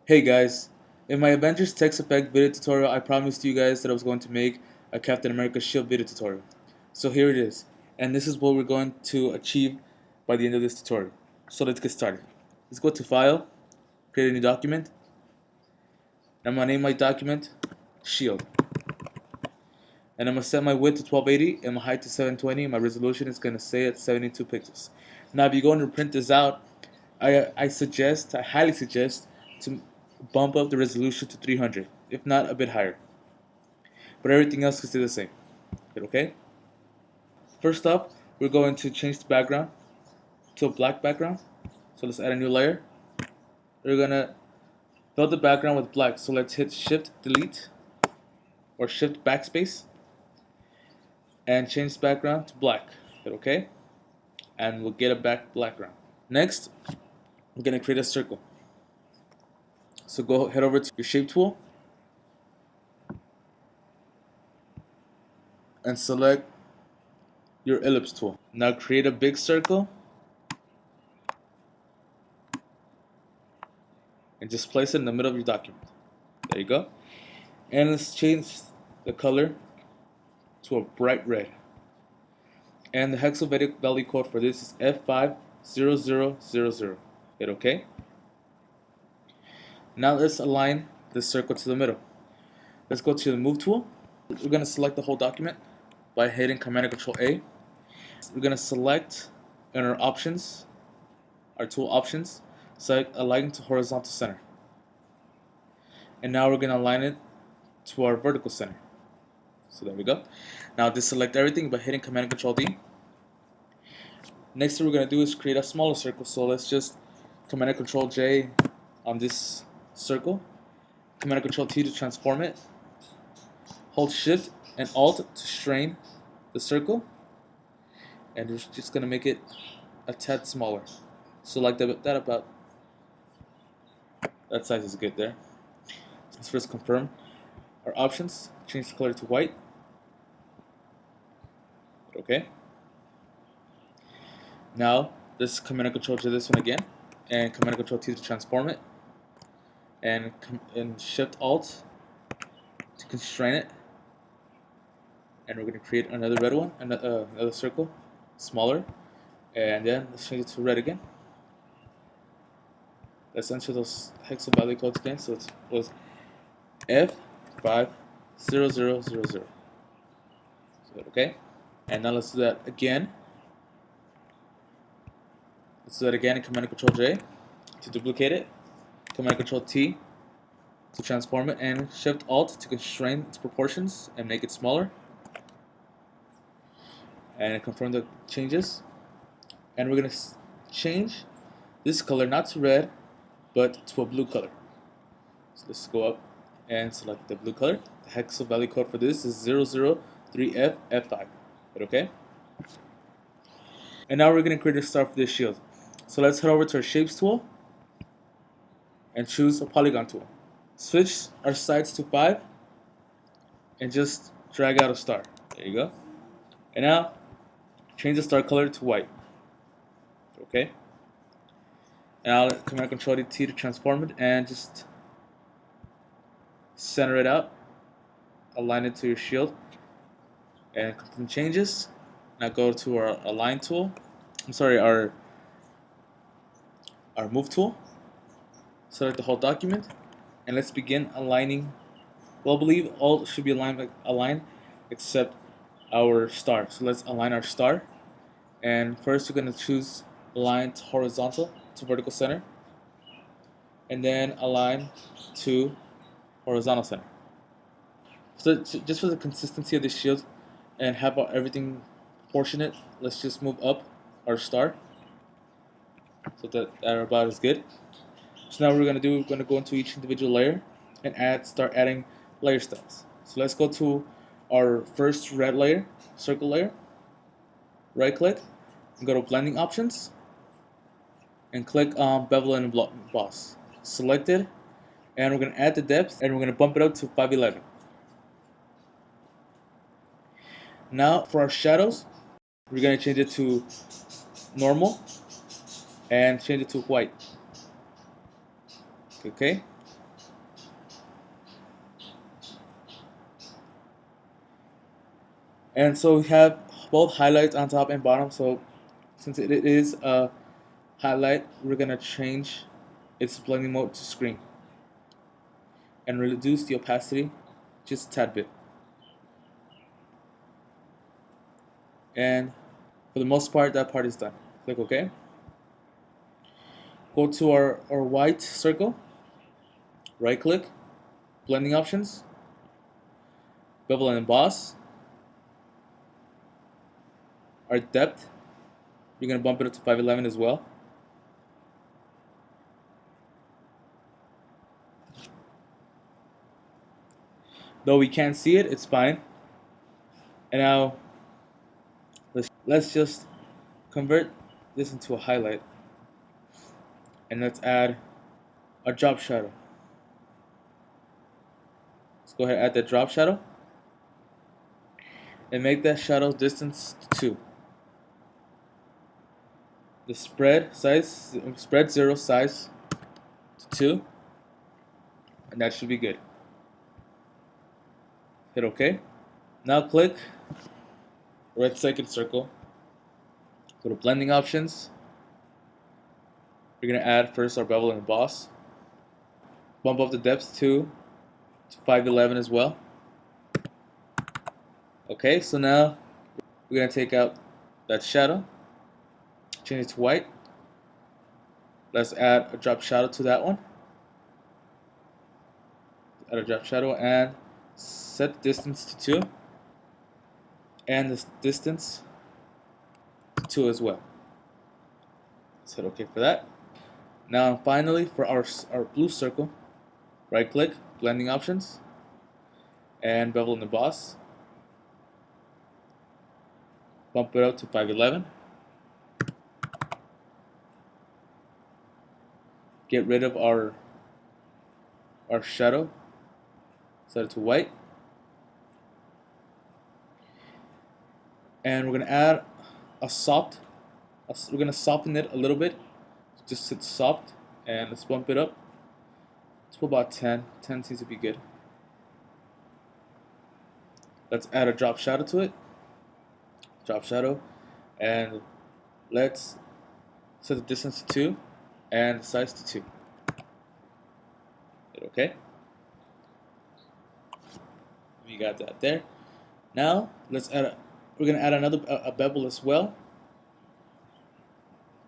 Hey guys, in my Avengers text effect video tutorial, I promised you guys that I was going to make a Captain America shield video tutorial. So here it is, and this is what we're going to achieve by the end of this tutorial. So let's get started. Let's go to File, create a new document, and I'm going to name my document Shield. And I'm going to set my width to 1280 and my height to 720, and my resolution is going to stay at 72 pixels. Now if you're going to print this out, I highly suggest to bump up the resolution to 300, if not a bit higher. But everything else can stay the same. Okay? First up, we're going to change the background to a black background. So let's add a new layer. We're gonna fill the background with black. So let's hit Shift Delete or Shift Backspace and change the background to black. Okay? And we'll get a background. Next, we're gonna create a circle. So head over to your shape tool and select your ellipse tool. Now create a big circle and just place it in the middle of your document. There you go. And let's change the color to a bright red. And the hexadecimal value code for this is F50000. Hit OK. Now let's align this circle to the middle. Let's go to the Move tool. We're going to select the whole document by hitting Command and Control A. We're going to select in our options, our tool options, select Align to Horizontal Center. And now we're going to align it to our vertical center. So there we go. Now deselect everything by hitting Command and Control D. Next thing we're going to do is create a smaller circle. So let's just Command and Control J on this circle. Command and Control T to transform it. Hold Shift and Alt to strain the circle. And we're just going to make it a tad smaller. So like that about that size is good there. Let's first confirm our options. Change the color to white. Okay. Now let's Command and Control to this one again, and Command and Control T to transform it, and Shift Alt to constrain it. And we're going to create another red one, another circle, smaller, and then let's change it to red again. Let's enter those hexadecimal value codes again. So it was F50000. So okay, and now let's do that again. Let's do that again in Command and Control J to duplicate it, Command and Control T to transform it, and Shift Alt to constrain its proportions and make it smaller. And confirm the changes. And we're going to change this color not to red, but to a blue color. So let's go up and select the blue color. The hexadecimal value code for this is 003F5. Okay? And now we're going to create a star for this shield. So let's head over to our Shapes tool and choose a Polygon tool. Switch our sides to 5 and just drag out a star. There you go. And now change the star color to white. Okay. Now Command Control T to transform it and just center it out. Align it to your shield and confirm changes. Now go to our Align tool. Our Move tool. Select the whole document, and let's begin aligning. Well, I believe all should be aligned except our star. So let's align our star. And first we're going to choose Align to Horizontal to Vertical Center, and then Align to Horizontal Center. So just for the consistency of the shield and have everything proportionate, let's just move up our star so that about is good. So now we're going to go into each individual layer and start adding layer styles. So let's go to our first red layer, circle layer. Right click and go to blending options and click on bevel and emboss. Select it, and we're going to add the depth, and we're going to bump it up to 511. Now for our shadows, we're going to change it to normal and change it to white. Okay, And so we have both highlights on top and bottom. So since it is a highlight, we're gonna change its blending mode to screen and reduce the opacity just a tad bit. And for the most part, that part is done. Click OK. Go to our white circle, right click, blending options, bevel and emboss. Our depth, you're gonna bump it up to 511 as well. Though we can't see it, it's fine. And now let's just convert this into a highlight. And let's add a drop shadow. Let's go ahead and add that drop shadow. And make that shadow distance to 2. The spread 0 size to 2. And that should be good. Hit OK. Now click right second circle. Go to blending options. We're going to add first our bevel and emboss. Bump up the depth to 511 as well. Okay, so now we're going to take out that shadow, change it to white. Let's add a drop shadow to that one. Add a drop shadow and set the distance to 2. And the distance to 2 as well. Let's hit OK for that. Now finally for our blue circle, right click, blending options, and bevel and emboss. Bump it up to 511. Get rid of our shadow, set it to white. And we're going to add we're going to soften it a little bit. Just hit soft and let's bump it up to about 10. 10 seems to be good. Let's add a drop shadow to it. Drop shadow. And let's set the distance to 2 and the size to 2. Hit OK. We got that there. Now let's add we're going to add another a bevel as well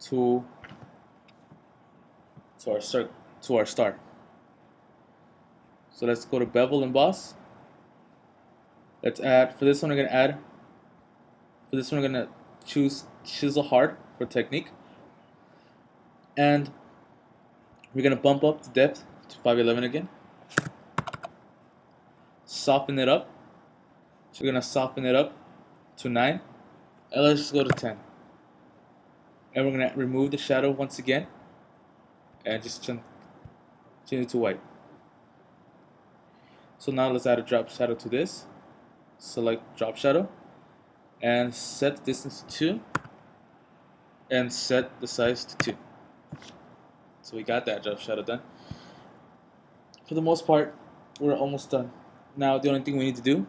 to our star. So let's go to bevel and emboss. Let's add for this one we're going to choose chisel hard for technique. And we're going to bump up the depth to 511 again. Soften it up. So we're going to soften it up to 9. And let's just go to 10. And we're going to remove the shadow once again. And just change it to white. So now let's add a drop shadow to this. Select drop shadow. And set the distance to 2. And set the size to 2. So we got that drop shadow done. For the most part, we're almost done. Now the only thing we need to do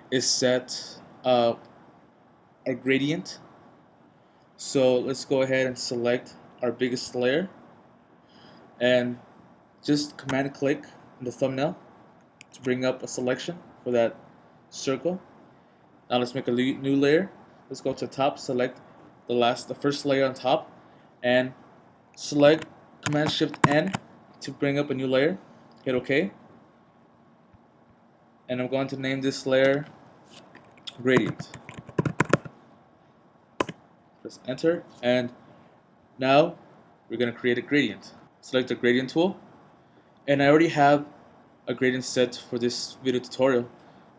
is set our gradient. So let's go ahead and select our biggest layer and just command click on the thumbnail to bring up a selection for that circle. Now let's make a new layer. Let's go to the top, select the first layer on top, and select Command Shift N to bring up a new layer. Hit OK. And I'm going to name this layer Gradient. Press Enter, and now we're going to create a gradient. Select the gradient tool, and I already have a gradient set for this video tutorial.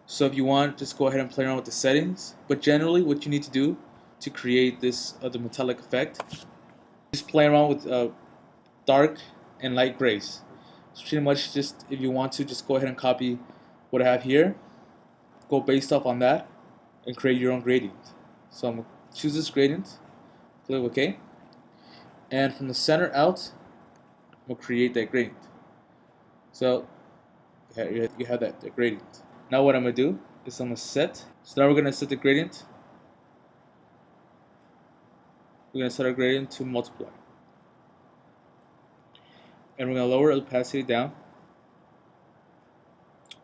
So if you want, just go ahead and play around with the settings. But generally, what you need to do to create this the metallic effect, just play around with dark and light grays. So pretty much, just if you want to, just go ahead and copy what I have here, go based off on that, and create your own gradient. So I'm going to choose this gradient, click OK, and from the center out, I'm going to create that gradient. So you have that gradient. Now what I'm going to do is I'm going to set So now we're gonna set the gradient. We're gonna set our gradient to multiply, and we're gonna lower the opacity down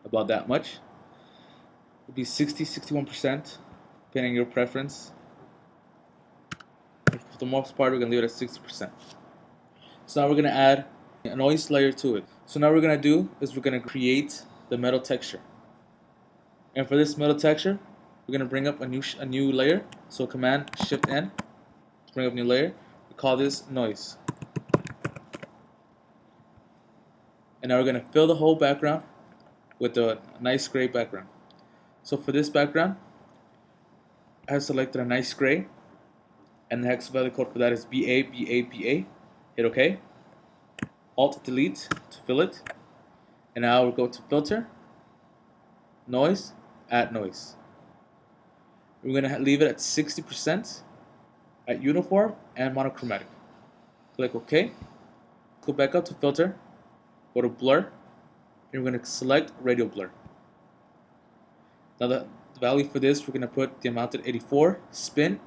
about that much. It'll be 60, 61%, depending on your preference. For the most part, we're gonna leave it at 60%. So now we're gonna add a noise layer to it. So now what we're gonna do is we're gonna create the metal texture. And for this metal texture, we're gonna bring up a new layer. So Command Shift N to bring up a new layer. We call this noise. And now we're gonna fill the whole background with a nice gray background. So for this background, I have selected a nice gray, and the hex value code for that is BA. Hit OK. Alt Delete to fill it. And now we'll go to Filter, Noise, Add Noise. We're going to leave it at 60% at Uniform and Monochromatic. Click OK. Go back up to Filter, go to Blur, and we're going to select Radial Blur. Now the value for this, we're going to put the amount at 84, spin,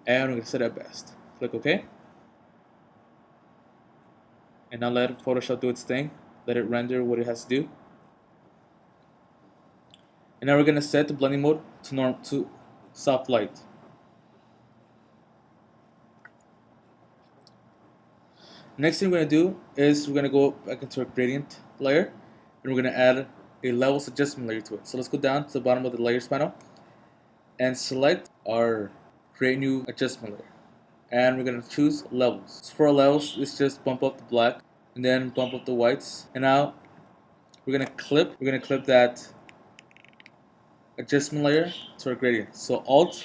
and we're going to set it at best. Click OK. And now let Photoshop do its thing. Let it render what it has to do. And now we're going to set the blending mode to soft light. Next thing we're going to do is we're going to go back into our gradient layer, and we're going to add a levels adjustment layer to it. So let's go down to the bottom of the layers panel and select our create new adjustment layer. And we're going to choose levels. So for our levels, let's just bump up the black and then bump up the whites. And now we're going to clip that adjustment layer to our gradient. So Alt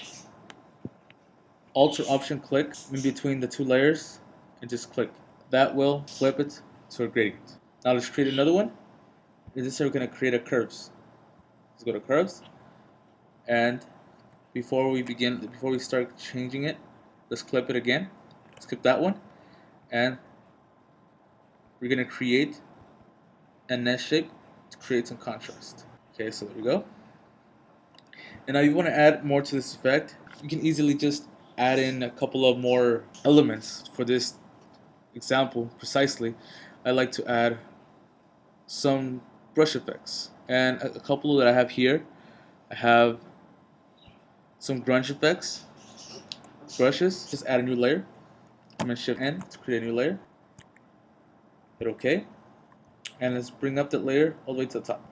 or Option click in between the two layers and just click. That will flip it to our gradient. Now let's create another one. In this, we're going to create a curves. Let's go to curves, and before we start changing it, let's clip it again. Let's clip that one, and we're going to create a nest shape to create some contrast. Okay, so there we go. And now you want to add more to this effect. You can easily just add in a couple of more elements. For this example precisely, I like to add some brush effects, and a couple that I have here. I have some grunge effects brushes. Just add a new layer. I'm going to Shift N to create a new layer. Hit OK, and let's bring up that layer all the way to the top.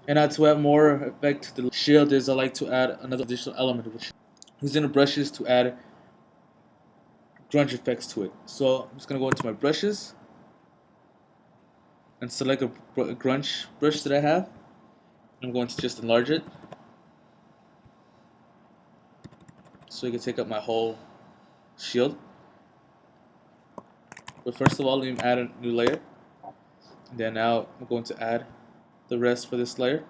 And now to add more effect to the shield is I like to add another additional element, which using the brushes to add grunge effects to it. So I'm just going to go into my brushes and select a grunge brush that I have. I'm going to just enlarge it so you can take up my whole shield. But first of all, let me add a new layer. And then now I'm going to add the rest for this layer.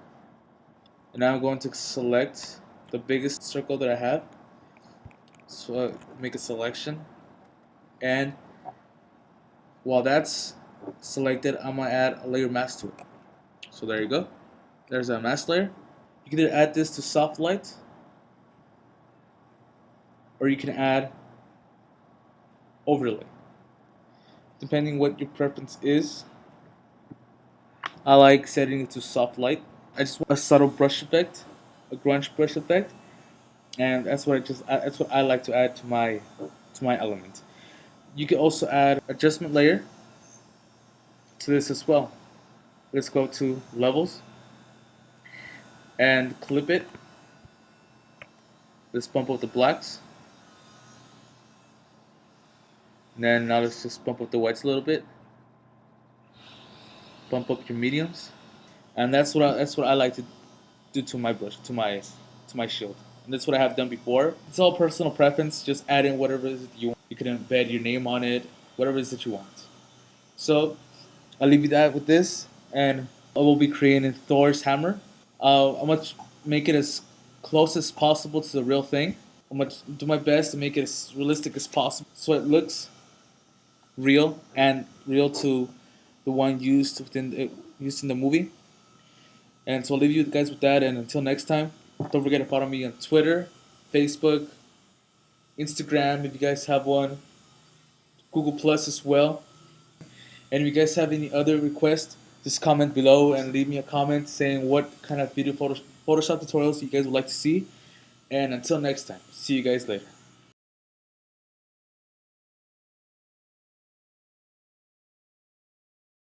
And now I'm going to select the biggest circle that I have. So make a selection. And while that's selected, I'm going to add a layer mask to it. So there you go. There's a mask layer. You can either add this to soft light, or you can add overlay, depending what your preference is. I like setting it to soft light. I just want a subtle brush effect, a grunge brush effect, and that's what I like to add to my element. You can also add adjustment layer to this as well. Let's go to levels and clip it. Let's bump up the blacks. And then now let's just bump up the whites a little bit. Bump up your mediums. And that's what I like to do to my brush, to my shield. And that's what I have done before. It's all personal preference. Just add in whatever it is that you want. You can embed your name on it, whatever it is that you want. So I'll leave you that with this, and I will be creating Thor's hammer. I'm gonna make it as close as possible to the real thing. I'm gonna do my best to make it as realistic as possible, so it looks real and real to the one used in the movie. And so I'll leave you guys with that, and until next time, Don't forget to follow me on Twitter, Facebook, Instagram if you guys have one, Google Plus as well. And if you guys have any other requests, just comment below and leave me a comment saying what kind of Photoshop tutorials you guys would like to see. And until next time, see you guys later.